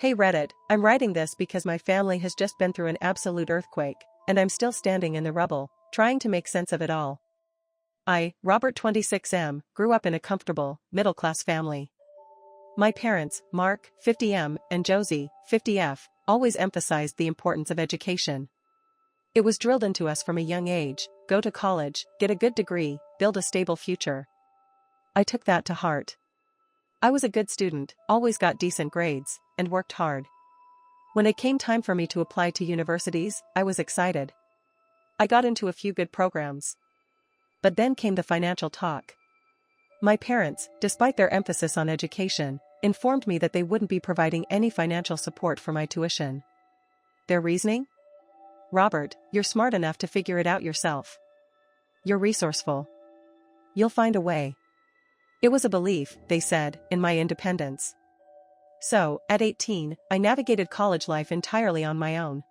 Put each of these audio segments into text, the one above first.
Hey Reddit, I'm writing this because my family has just been through an absolute earthquake, and I'm still standing in the rubble, trying to make sense of it all. I, Robert 26M, grew up in a comfortable, middle-class family. My parents, Mark, 50M, and Josie, 50F, always emphasized the importance of education. It was drilled into us from a young age: go to college, get a good degree, build a stable future. I took that to heart. I was a good student, always got decent grades, and worked hard. When it came time for me to apply to universities, I was excited. I got into a few good programs. But then came the financial talk. My parents, despite their emphasis on education, informed me that they wouldn't be providing any financial support for my tuition. Their reasoning? Robert, you're smart enough to figure it out yourself. You're resourceful. You'll find a way. It was a belief, they said, in my independence. So, at 18, I navigated college life entirely on my own.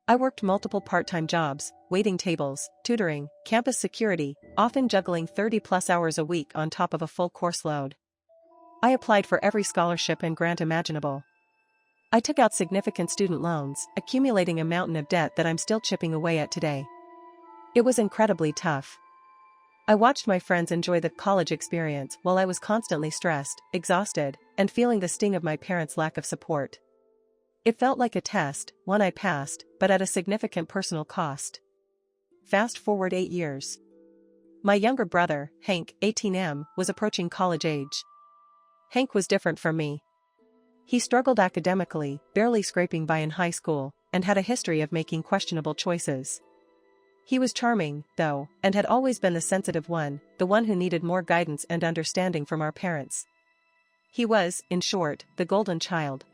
I worked multiple part-time jobs, waiting tables, tutoring, campus security, often juggling 30-plus hours a week on top of a full course load. I applied for every scholarship and grant imaginable. I took out significant student loans, accumulating a mountain of debt that I'm still chipping away at today. It was incredibly tough. I watched my friends enjoy the college experience while I was constantly stressed, exhausted, and feeling the sting of my parents' lack of support. It felt like a test, one I passed, but at a significant personal cost. Fast forward 8 years. My younger brother, Hank, 18M, was approaching college age. Hank was different from me. He struggled academically, barely scraping by in high school, and had a history of making questionable choices. He was charming, though, and had always been the sensitive one, the one who needed more guidance and understanding from our parents. He was, in short, the golden child.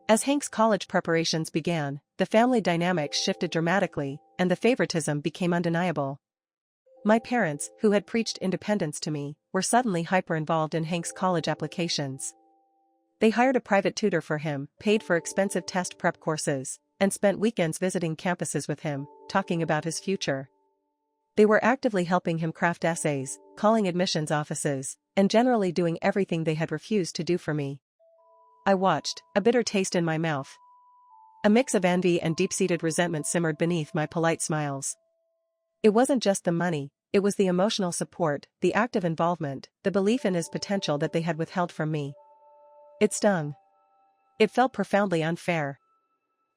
As Hank's college preparations began, the family dynamics shifted dramatically, and the favoritism became undeniable. My parents, who had preached independence to me, were suddenly hyper-involved in Hank's college applications. They hired a private tutor for him, paid for expensive test prep courses, and spent weekends visiting campuses with him, talking about his future. They were actively helping him craft essays, calling admissions offices, and generally doing everything they had refused to do for me. I watched, a bitter taste in my mouth. A mix of envy and deep-seated resentment simmered beneath my polite smiles. It wasn't just the money, it was the emotional support, the active involvement, the belief in his potential that they had withheld from me. It stung. It felt profoundly unfair.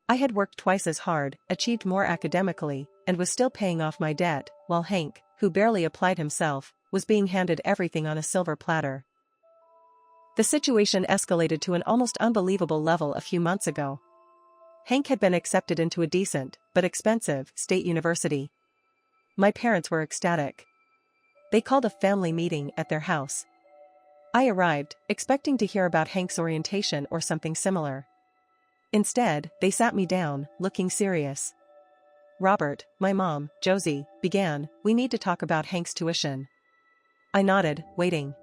I had worked twice as hard, achieved more academically, and was still paying off my debt, while Hank, who barely applied himself, was being handed everything on a silver platter. The situation escalated to an almost unbelievable level a few months ago. Hank had been accepted into a decent, but expensive, state university. My parents were ecstatic. They called a family meeting at their house. I arrived, expecting to hear about Hank's orientation or something similar. Instead, they sat me down, looking serious. Robert, my mom, Josie, began, "We need to talk about Hank's tuition." I nodded, waiting.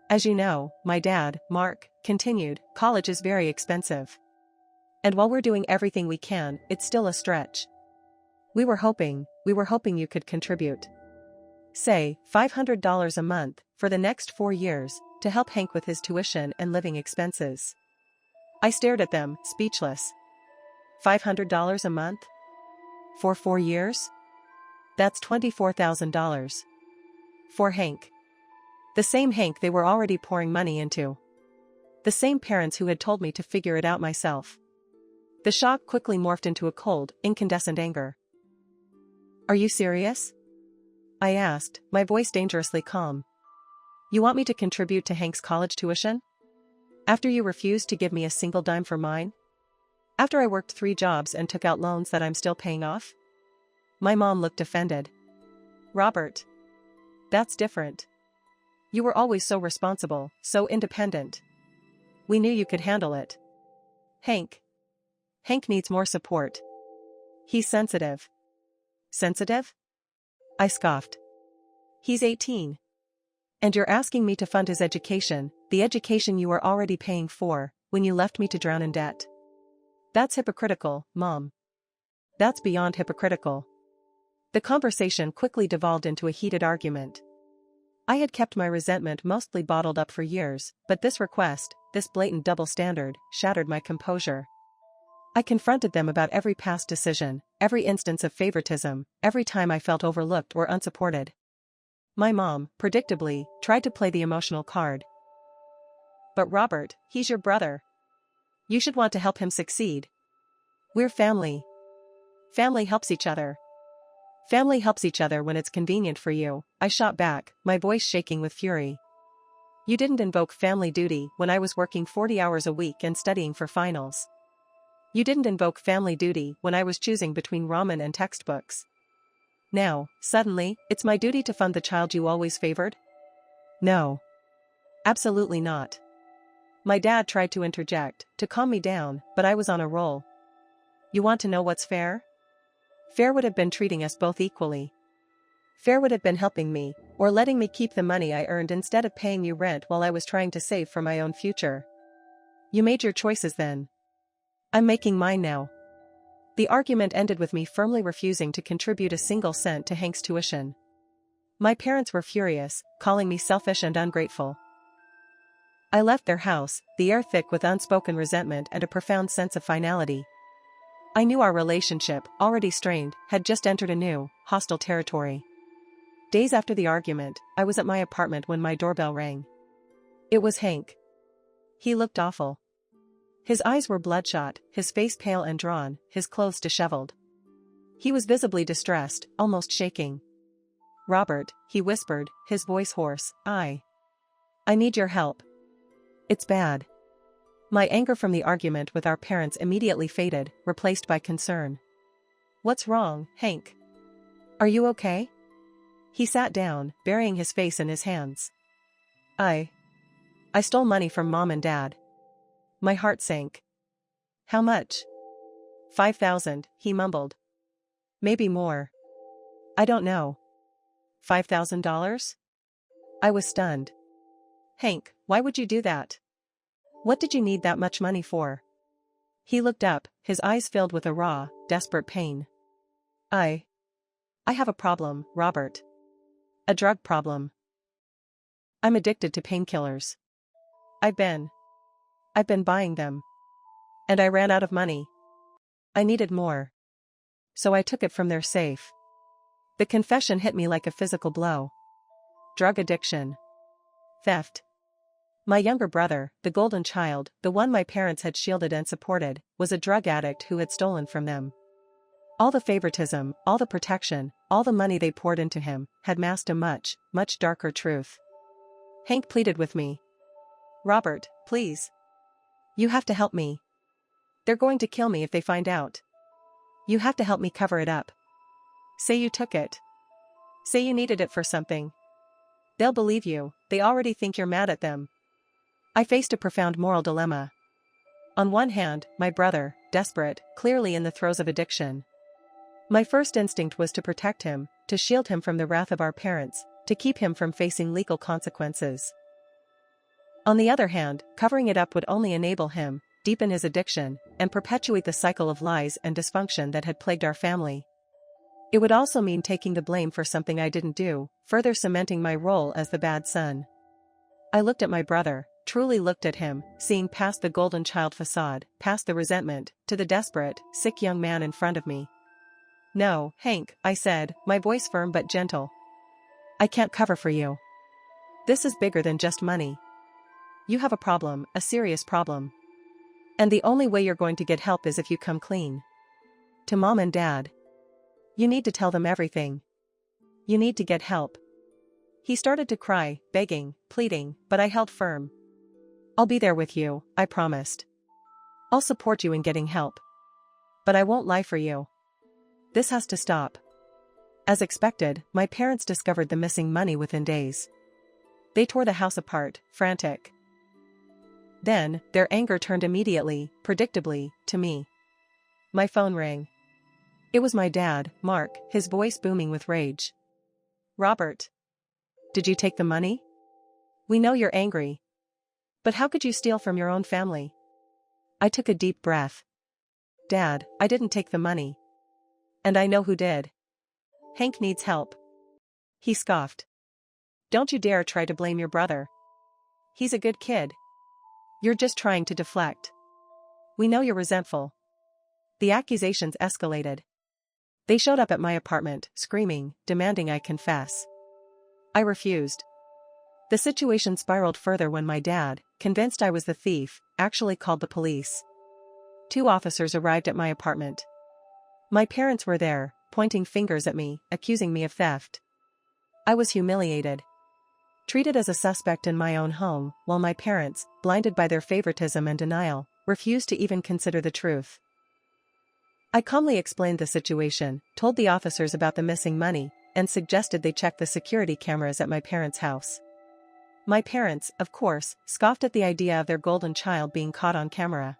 As you know, my dad, Mark, continued, "College is very expensive. And while we're doing everything we can, it's still a stretch. We were hoping you could contribute. Say, $500 a month, for the next 4 years, to help Hank with his tuition and living expenses." I stared at them, speechless. $500 a month? For 4 years? That's $24,000. For Hank. The same Hank they were already pouring money into. The same parents who had told me to figure it out myself. The shock quickly morphed into a cold, incandescent anger. "Are you serious?" I asked, my voice dangerously calm. "You want me to contribute to Hank's college tuition? After you refused to give me a single dime for mine? After I worked 3 jobs and took out loans that I'm still paying off?" My mom looked offended. "Robert. That's different. You were always so responsible, so independent. We knew you could handle it. Hank needs more support. He's sensitive." "Sensitive?" I scoffed. "He's 18. And you're asking me to fund his education, the education you were already paying for, when you left me to drown in debt. That's hypocritical, Mom. That's beyond hypocritical." The conversation quickly devolved into a heated argument. I had kept my resentment mostly bottled up for years, but this request, this blatant double standard, shattered my composure. I confronted them about every past decision, every instance of favoritism, every time I felt overlooked or unsupported. My mom, predictably, tried to play the emotional card. But Robert, he's your brother. You should want to help him succeed. We're family. Family helps each other. Family helps each other when it's convenient for you, I shot back, my voice shaking with fury. You didn't invoke family duty when I was working 40 hours a week and studying for finals. You didn't invoke family duty when I was choosing between ramen and textbooks. Now, suddenly, it's my duty to fund the child you always favored? No. Absolutely not. My dad tried to interject, to calm me down, but I was on a roll. You want to know what's fair? Fair would have been treating us both equally. Fair would have been helping me, or letting me keep the money I earned instead of paying you rent while I was trying to save for my own future. You made your choices then. I'm making mine now. The argument ended with me firmly refusing to contribute a single cent to Hank's tuition. My parents were furious, calling me selfish and ungrateful. I left their house, the air thick with unspoken resentment and a profound sense of finality. I knew our relationship, already strained, had just entered a new, hostile territory. Days after the argument, I was at my apartment when my doorbell rang. It was Hank. He looked awful. His eyes were bloodshot, his face pale and drawn, his clothes disheveled. He was visibly distressed, almost shaking. Robert, he whispered, his voice hoarse, I need your help. It's bad. My anger from the argument with our parents immediately faded, replaced by concern. What's wrong, Hank? Are you okay? He sat down, burying his face in his hands. I stole money from Mom and Dad. My heart sank. How much? 5,000, he mumbled. Maybe more. I don't know. $5,000? I was stunned. Hank, why would you do that? What did you need that much money for? He looked up, his eyes filled with a raw, desperate pain. I have a problem, Robert. A drug problem. I'm addicted to painkillers. I've been buying them. And I ran out of money. I needed more. So I took it from their safe. The confession hit me like a physical blow. Drug addiction. Theft. My younger brother, the golden child, the one my parents had shielded and supported, was a drug addict who had stolen from them. All the favoritism, all the protection, all the money they poured into him, had masked a much, much darker truth. Hank pleaded with me. Robert, please. You have to help me. They're going to kill me if they find out. You have to help me cover it up. Say you took it. Say you needed it for something. They'll believe you, they already think you're mad at them. I faced a profound moral dilemma. On one hand, my brother, desperate, clearly in the throes of addiction. My first instinct was to protect him, to shield him from the wrath of our parents, to keep him from facing legal consequences. On the other hand, covering it up would only enable him, deepen his addiction, and perpetuate the cycle of lies and dysfunction that had plagued our family. It would also mean taking the blame for something I didn't do, further cementing my role as the bad son. I looked at my brother, truly looked at him, seeing past the golden child facade, past the resentment, to the desperate, sick young man in front of me. No, Hank, I said, my voice firm but gentle. I can't cover for you. This is bigger than just money. You have a problem, a serious problem. And the only way you're going to get help is if you come clean. To Mom and Dad. You need to tell them everything. You need to get help. He started to cry, begging, pleading, but I held firm. I'll be there with you, I promised. I'll support you in getting help. But I won't lie for you. This has to stop. As expected, my parents discovered the missing money within days. They tore the house apart, frantic. Then, their anger turned immediately, predictably, to me. My phone rang. It was my dad, Mark, his voice booming with rage. Robert. Did you take the money? We know you're angry. But how could you steal from your own family? I took a deep breath. Dad, I didn't take the money. And I know who did. Hank needs help. He scoffed. Don't you dare try to blame your brother. He's a good kid. You're just trying to deflect. We know you're resentful. The accusations escalated. They showed up at my apartment, screaming, demanding I confess. I refused. The situation spiraled further when my dad, convinced I was the thief, actually called the police. 2 officers arrived at my apartment. My parents were there, pointing fingers at me, accusing me of theft. I was humiliated. Treated as a suspect in my own home, while my parents, blinded by their favoritism and denial, refused to even consider the truth. I calmly explained the situation, told the officers about the missing money, and suggested they check the security cameras at my parents' house. My parents, of course, scoffed at the idea of their golden child being caught on camera.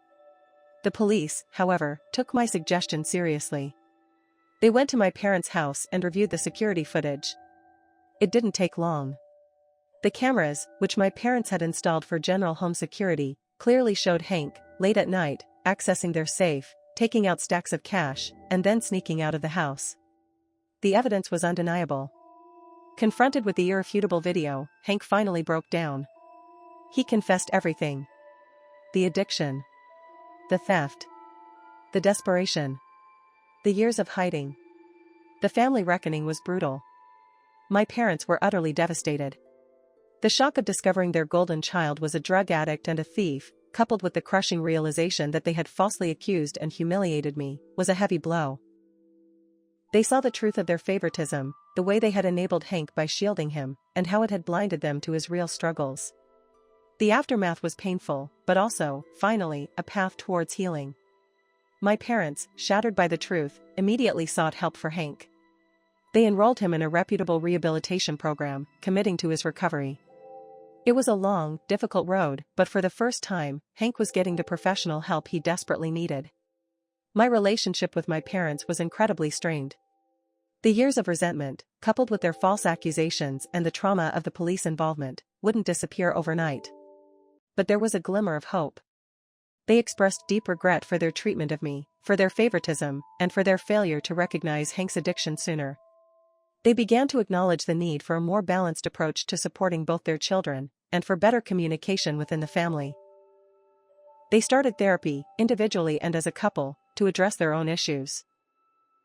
The police, however, took my suggestion seriously. They went to my parents' house and reviewed the security footage. It didn't take long. The cameras, which my parents had installed for general home security, clearly showed Hank, late at night, accessing their safe, taking out stacks of cash, and then sneaking out of the house. The evidence was undeniable. Confronted with the irrefutable video, Hank finally broke down. He confessed everything. The addiction. The theft. The desperation. The years of hiding. The family reckoning was brutal. My parents were utterly devastated. The shock of discovering their golden child was a drug addict and a thief, coupled with the crushing realization that they had falsely accused and humiliated me, was a heavy blow. They saw the truth of their favoritism, the way they had enabled Hank by shielding him, and how it had blinded them to his real struggles. The aftermath was painful, but also, finally, a path towards healing. My parents, shattered by the truth, immediately sought help for Hank. They enrolled him in a reputable rehabilitation program, committing to his recovery. It was a long, difficult road, but for the first time, Hank was getting the professional help he desperately needed. My relationship with my parents was incredibly strained. The years of resentment, coupled with their false accusations and the trauma of the police involvement, wouldn't disappear overnight. But there was a glimmer of hope. They expressed deep regret for their treatment of me, for their favoritism, and for their failure to recognize Hank's addiction sooner. They began to acknowledge the need for a more balanced approach to supporting both their children, and for better communication within the family. They started therapy, individually and as a couple, to address their own issues.